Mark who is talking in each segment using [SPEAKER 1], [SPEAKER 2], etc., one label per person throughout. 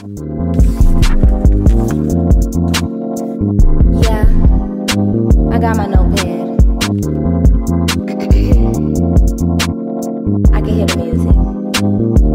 [SPEAKER 1] Yeah, I got my notepad. I can hear the music.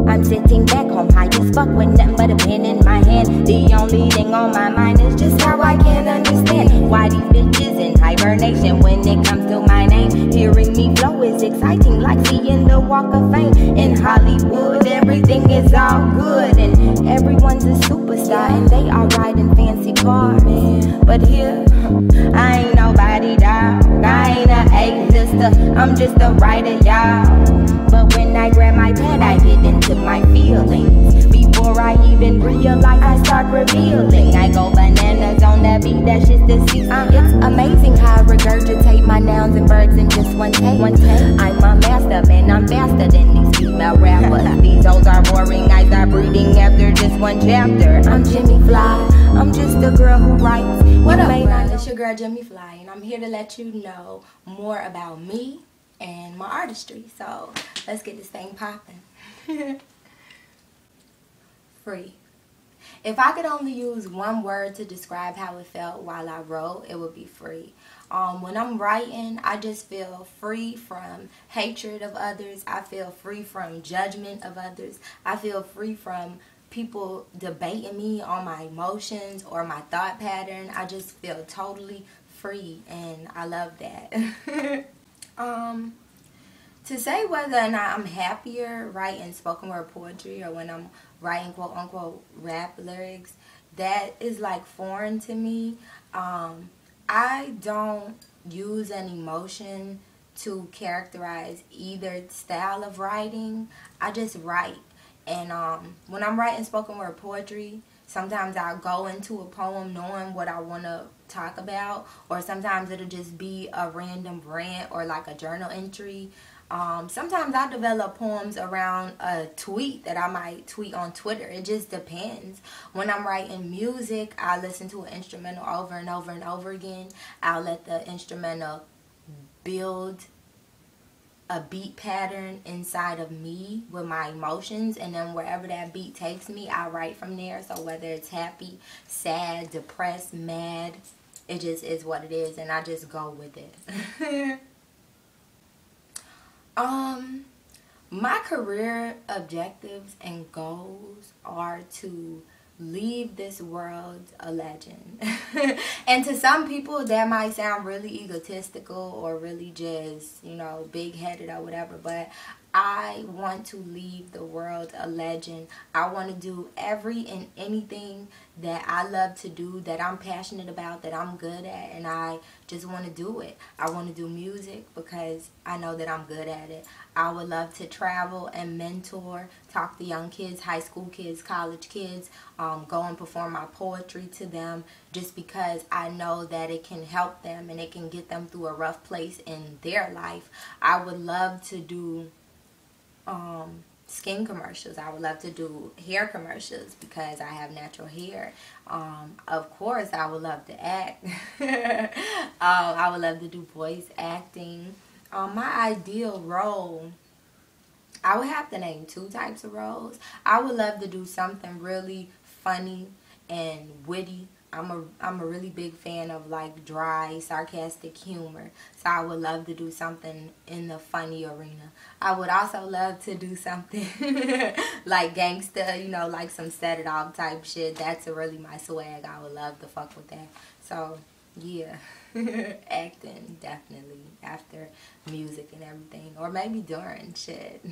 [SPEAKER 1] I'm sitting back home high as fuck with nothing but a pen in my hand. The only thing on my mind is just how I can't understand why these bitches in hibernation when it comes to my name. Hearing me flow is exciting, like seeing the Walk of Fame. In Hollywood, everything is all good and everyone's a superstar and they are riding fancy cars. But here, I ain't nobody, dog. I ain't a A-lister, I'm just a writer, y'all. But when I grab my pen, I get into my feelings. Before I even realize, I start revealing. I go bananas on that beat, that's just the season. It's amazing how I regurgitate my nouns and verbs in just one take. I'm a master, man, I'm faster than these female rappers. These hoes are boring, I start breathing after just one chapter. I'm Jimmy Fly, I'm just a girl who writes. What up, girl? It's your girl Jimmy Fly, and I'm here to let you know more about me and my artistry. So let's get this thing popping. Free. If I could only use one word to describe how it felt while I wrote, it would be free. When I'm writing, I just feel free from hatred of others. I feel free from judgment of others. I feel free from people debating me on my emotions or my thought pattern. I just feel totally free, and I love that. To say whether or not I'm happier writing spoken word poetry or when I'm writing quote unquote rap lyrics, that is like foreign to me. I don't use an emotion to characterize either style of writing. I just write. And when I'm writing spoken word poetry, sometimes I'll go into a poem knowing what I want to talk about, or sometimes it'll just be a random rant or like a journal entry. Sometimes I develop poems around a tweet that I might tweet on Twitter. It just depends. When I'm writing music, I listen to an instrumental over and over and over again. I'll let the instrumental build a beat pattern inside of me with my emotions, and then wherever that beat takes me, I write from there. So whether it's happy, sad, depressed, mad, it just is what it is, and I just go with it. My career objectives and goals are to leave this world a legend. And to some people that might sound really egotistical or really just, you know, big-headed or whatever, but I want to leave the world a legend. I want to do every and anything that I love to do, that I'm passionate about, that I'm good at, and I just want to do it. I want to do music because I know that I'm good at it. I would love to travel and mentor, talk to young kids, high school kids, college kids, go and perform my poetry to them, just because I know that it can help them and it can get them through a rough place in their life. I would love to do skin commercials. I would love to do hair commercials because I have natural hair. Of course, I would love to act. I would love to do voice acting. My ideal role, I would have to name two types of roles. I would love to do something really funny and witty. I'm a really big fan of like dry, sarcastic humor. So I would love to do something in the funny arena. I would also love to do something like gangsta, you know, like some set it off type shit. That's really my swag. I would love to fuck with that. So yeah, acting definitely after music and everything, or maybe during shit.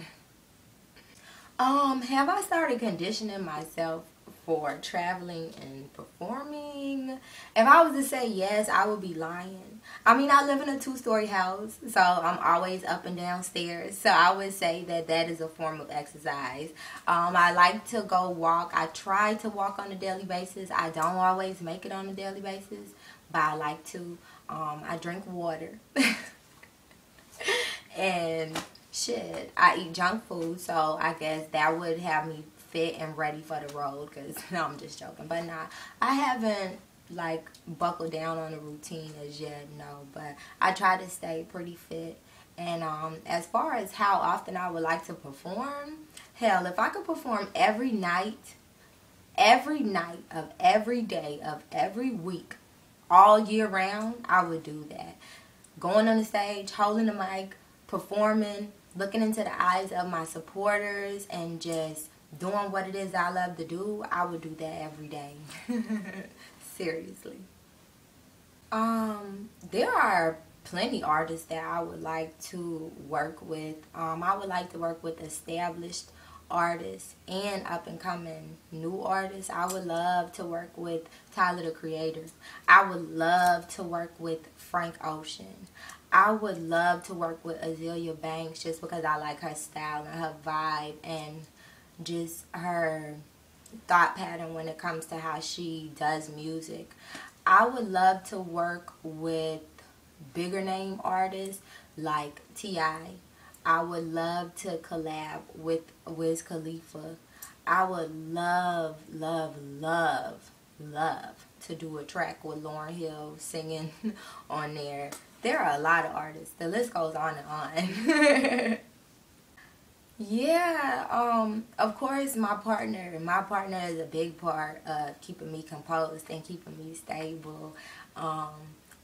[SPEAKER 1] Have I started conditioning myself for traveling and performing? If I was to say yes, I would be lying. I mean, I live in a 2-story house, so I'm always up and down stairs. So I would say that that is a form of exercise. I like to go walk. I try to walk on a daily basis. I don't always make it on a daily basis, but I like to. I drink water. And shit, I eat junk food, so I guess that would have me fit and ready for the road, because no, I'm just joking. But nah, I haven't like buckled down on a routine as yet, no, but I try to stay pretty fit. And as far as how often I would like to perform, hell, if I could perform every night every night of every day of every week, all year round, I would do that. Going on the stage, holding the mic, performing, looking into the eyes of my supporters, and just doing what it is I love to do, I would do that every day. Seriously. There are plenty artists that I would like to work with. I would like to work with established artists and up and coming new artists. I would love to work with Tyler the Creator. I would love to work with Frank Ocean. I would love to work with Azealia Banks just because I like her style and her vibe and just her thought pattern when it comes to how she does music. I would love to work with bigger name artists like T.I. I would love to collab with Wiz Khalifa. I would love, love, love, love to do a track with Lauryn Hill singing on there. There are a lot of artists. The list goes on and on. Yeah, of course my partner is a big part of keeping me composed and keeping me stable.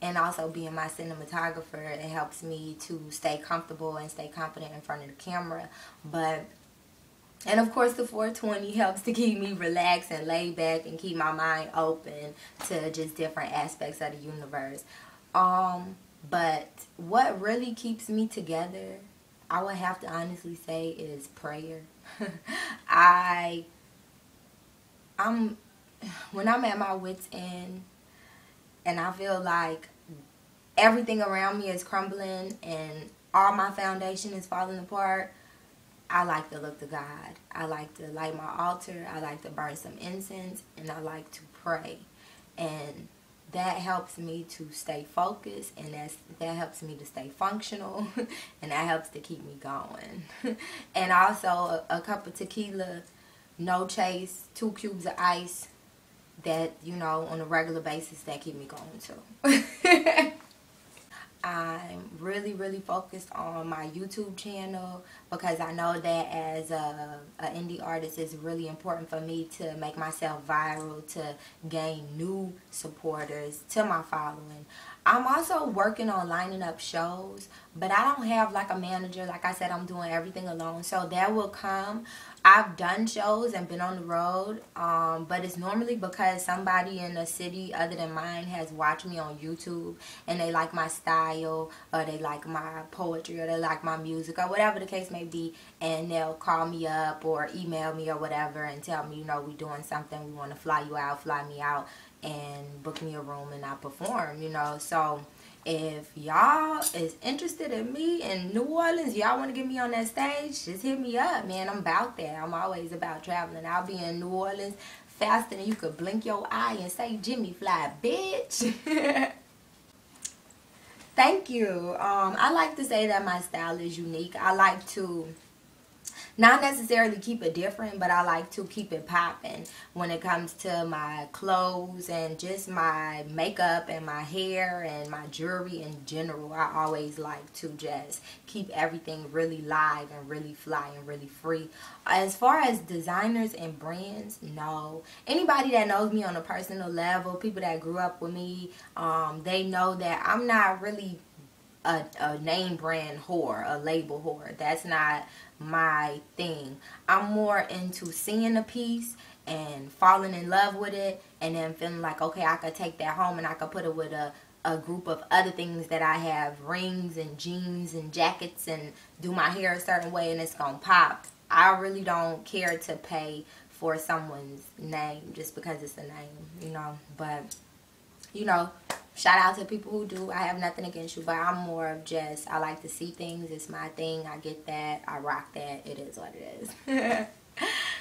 [SPEAKER 1] And also being my cinematographer, it helps me to stay comfortable and stay confident in front of the camera. And of course the 420 helps to keep me relaxed and laid back and keep my mind open to just different aspects of the universe. But what really keeps me together, I would have to honestly say, is prayer. When I'm at my wit's end and I feel like everything around me is crumbling and all my foundation is falling apart, I like to look to God. I like to light my altar. I like to burn some incense, and I like to pray. And that helps me to stay focused, and that helps me to stay functional, and that helps to keep me going. And also a cup of tequila, no chase, 2 cubes of ice, that, you know, on a regular basis, that keep me going too. I'm really, really focused on my YouTube channel because I know that as an indie artist, it's really important for me to make myself viral, to gain new supporters to my following. I'm also working on lining up shows, but I don't have like a manager. Like I said, I'm doing everything alone, so that will come. I've done shows and been on the road, but it's normally because somebody in a city other than mine has watched me on YouTube and they like my style, or they like my poetry, or they like my music, or whatever the case may be, and they'll call me up or email me or whatever and tell me, you know, we're doing something, we want to fly you out, fly me out, and book me a room and I perform, you know. So if y'all is interested in me in New Orleans, y'all want to get me on that stage, just hit me up, man. I'm about that. I'm always about traveling. I'll be in New Orleans faster than you could blink your eye and say Jimmy Fly, bitch. Thank you. I like to say that my style is unique. I like to not necessarily keep it different, but I like to keep it popping when it comes to my clothes and just my makeup and my hair and my jewelry in general. I always like to just keep everything really live and really fly and really free. As far as designers and brands, no. Anybody that knows me on a personal level, people that grew up with me, they know that I'm not really a name brand whore, a label whore. That's not my thing. I'm more into seeing a piece and falling in love with it, and then feeling like, okay, I could take that home and I could put it with a group of other things that I have, rings and jeans and jackets, and do my hair a certain way and it's gonna pop. I really don't care to pay for someone's name just because it's a name, you know. But, you know, shout out to people who do. I have nothing against you, but I'm more of just, I like to see things. It's my thing. I get that. I rock that. It is what it is.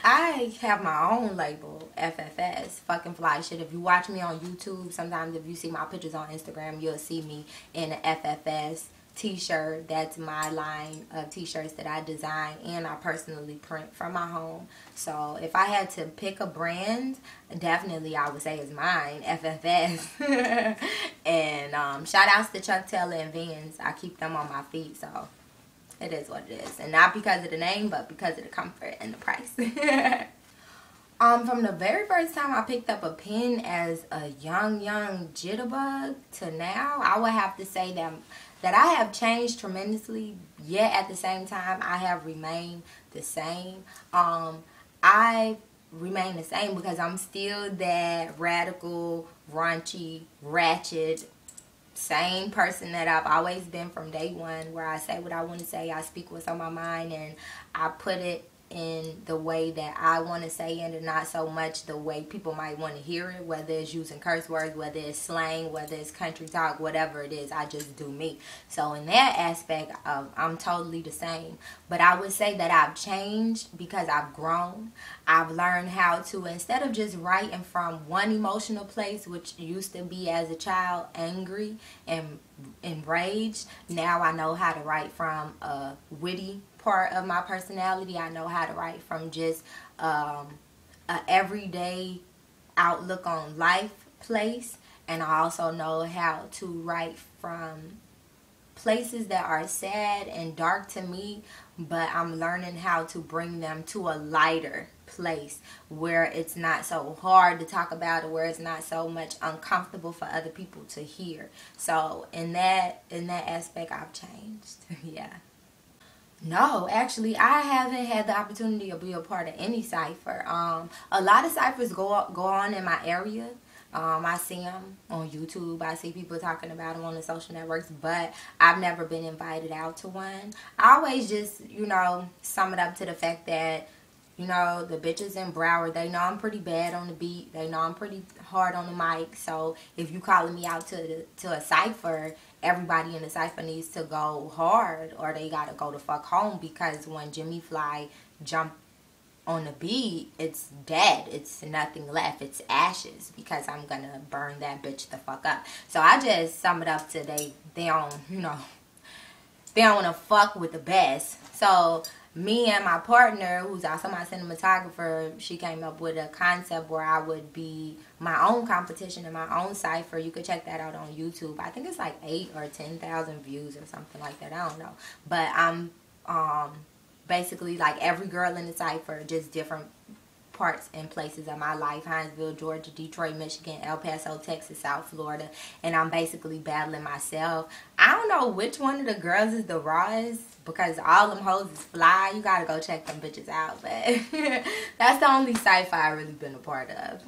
[SPEAKER 1] I have my own label, FFS, fucking fly shit. If you watch me on YouTube, sometimes if you see my pictures on Instagram, you'll see me in an FFS t-shirt. That's my line of t-shirts that I design and I personally print from my home. So if I had to pick a brand, definitely I would say it's mine, FFS. And shout outs to Chuck Taylor and Vans. I keep them on my feet, so it is what it is. And not because of the name, but because of the comfort and the price. From the very first time I picked up a pen as a young jitterbug to now, I would have to say that I have changed tremendously, yet at the same time I have remained the same. I remain the same because I'm still that radical, raunchy, ratchet, same person that I've always been from day one, where I say what I want to say, I speak what's on my mind, and I put it in the way that I want to say it, and not so much the way people might want to hear it, whether it's using curse words, whether it's slang, whether it's country talk, whatever it is. I just do me. So in that aspect, I'm totally the same. But I would say that I've changed because I've grown. I've learned how to, instead of just writing from one emotional place, which used to be as a child angry and enraged, now I know how to write from a witty part of my personality. I know how to write from just a everyday outlook on life place, and I also know how to write from places that are sad and dark to me, but I'm learning how to bring them to a lighter place where it's not so hard to talk about it, where it's not so much uncomfortable for other people to hear. So in that aspect, I've changed. Yeah. No, actually, I haven't had the opportunity to be a part of any cipher. A lot of ciphers go on in my area. I see them on YouTube. I see people talking about them on the social networks, but I've never been invited out to one. I always just, sum it up to the fact that, the bitches in Broward, they know I'm pretty bad on the beat. They know I'm pretty hard on the mic. So if you calling me out to a cipher, everybody in the cipher needs to go hard, or they gotta go the fuck home, because when Jimmy Fly jump on the beat, it's dead. It's nothing left. It's ashes, because I'm gonna burn that bitch the fuck up. So I just sum it up to they don't, they don't wanna fuck with the best. So me and my partner, who's also my cinematographer, she came up with a concept where I would be my own competition in my own cipher. You could check that out on YouTube. I think it's like 8 or 10,000 views or something like that. I don't know. But I'm basically like every girl in the cipher, just different parts and places of my life: Hinesville, Georgia, Detroit, Michigan, El Paso, Texas, South Florida. And I'm basically battling myself. I don't know which one of the girls is the rawest, because all them hoes is fly. You gotta go check them bitches out. But that's the only cipher I've really been a part of.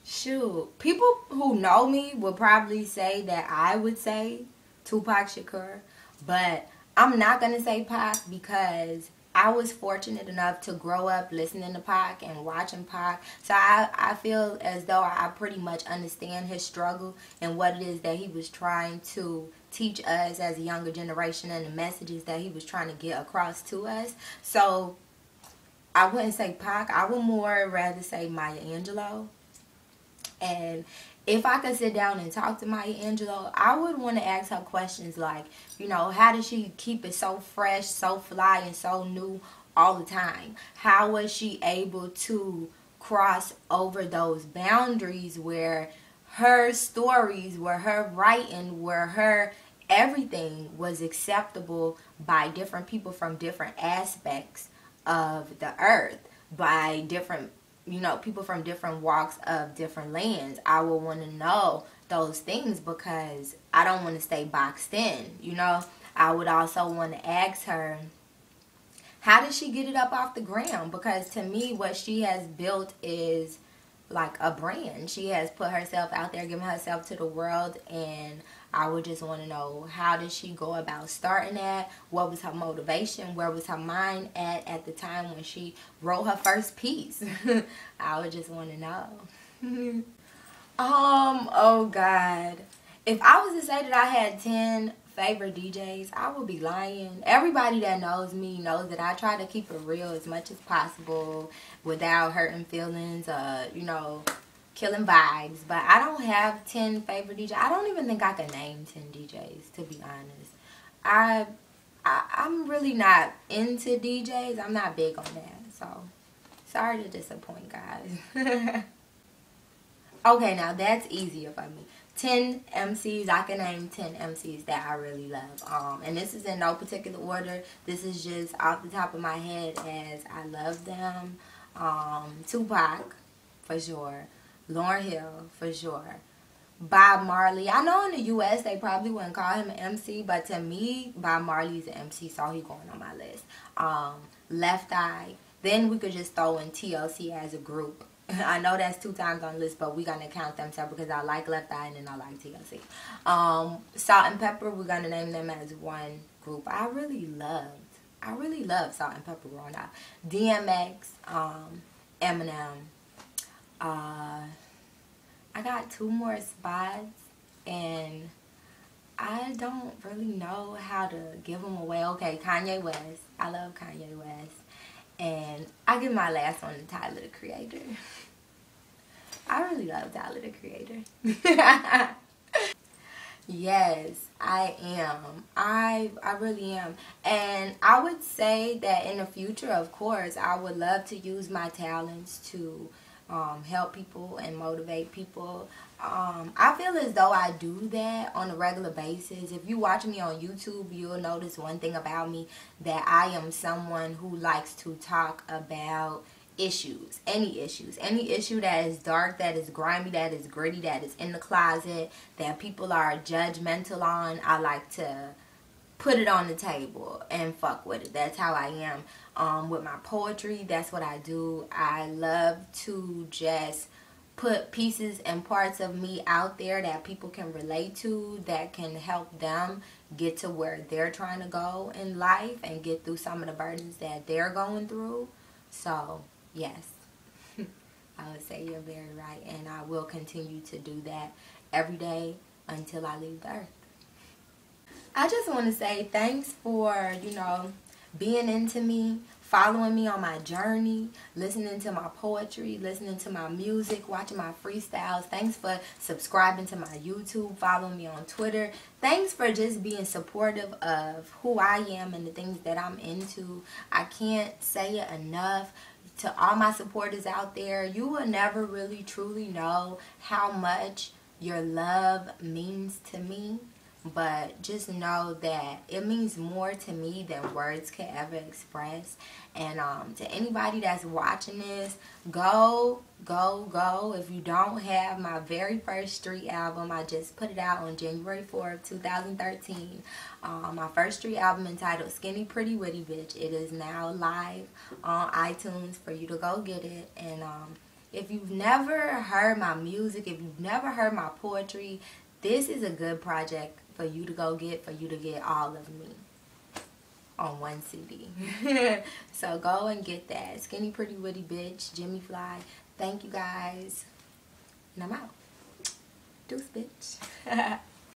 [SPEAKER 1] Shoot. People who know me would probably say that I would say Tupac Shakur, but I'm not going to say Pac, because I was fortunate enough to grow up listening to Pac and watching Pac. So I feel as though I pretty much understand his struggle and what it is that he was trying to teach us as a younger generation, and the messages that he was trying to get across to us. So I wouldn't say Pac. I would more rather say Maya Angelou. And if I could sit down and talk to Maya Angelou, I would want to ask her questions like, how does she keep it so fresh, so fly, and so new all the time? How was she able to cross over those boundaries where her stories, where her writing, where her everything was acceptable by different people from different aspects of the earth, by different people from different walks of different lands? I would want to know those things, because I don't want to stay boxed in, I would also want to ask her, how did she get it up off the ground? Because to me, what she has built is like a brand. She has put herself out there, giving herself to the world, and I would just want to know, how did she go about starting that? What was her motivation? Where was her mind at the time when she wrote her first piece? I would just want to know. Oh God. If I was to say that I had 10 favorite DJs, I would be lying. Everybody that knows me knows that I try to keep it real as much as possible without hurting feelings, killing vibes. But I don't have 10 favorite DJs. I don't even think I can name 10 DJs, to be honest. I'm really not into DJs. I'm not big on that. So, sorry to disappoint, guys. Okay, now that's easier for me. 10 MCs. I can name 10 MCs that I really love. And this is in no particular order. This is just off the top of my head as I love them. Tupac, for sure. Lauryn Hill, for sure. Bob Marley. I know in the U.S. they probably wouldn't call him an MC, but to me, Bob Marley's an MC, so he going on my list. Left Eye. Then we could just throw in TLC as a group. I know that's 2 times on the list, but we're going to count them separate because I like Left Eye and then I like TLC. Salt and Pepper, we're going to name them as one group. I really loved Salt and Pepper growing up. DMX, Eminem. I got 2 more spots and I don't really know how to give them away. Okay, Kanye West. I love Kanye West. And I give my last one to Tyler, the Creator. I really love Tyler, the Creator. Yes, I am. I really am. And I would say that in the future, of course, I would love to use my talents to help people and motivate people. I feel as though I do that on a regular basis. If you watch me on YouTube, you'll notice one thing about me, that I am someone who likes to talk about issues, any issue that is dark, that is grimy, that is gritty, that is in the closet, that people are judgmental on. I like to put it on the table and fuck with it. That's how I am. With my poetry, that's what I do. I love to just put pieces and parts of me out there that people can relate to, that can help them get to where they're trying to go in life and get through some of the burdens that they're going through. So, yes, I would say you're very right, and I will continue to do that every day until I leave the earth. I just want to say thanks for, being into me, following me on my journey, listening to my poetry, listening to my music, watching my freestyles. Thanks for subscribing to my YouTube, following me on Twitter. Thanks for just being supportive of who I am and the things that I'm into. I can't say it enough. To all my supporters out there, you will never really truly know how much your love means to me. But just know that it means more to me than words could ever express. And to anybody that's watching this, go. If you don't have my very first street album, I just put it out on January 4th, 2013. My first street album entitled Skinny Pretty Witty Bitch. It is now live on iTunes for you to go get it. And if you've never heard my music, if you've never heard my poetry, this is a good project for you to go get, for you to get all of me on one CD. So go and get that. Skinny Pretty Witty Bitch, Jimmy Fly. Thank you guys. And I'm out. Deuce, bitch.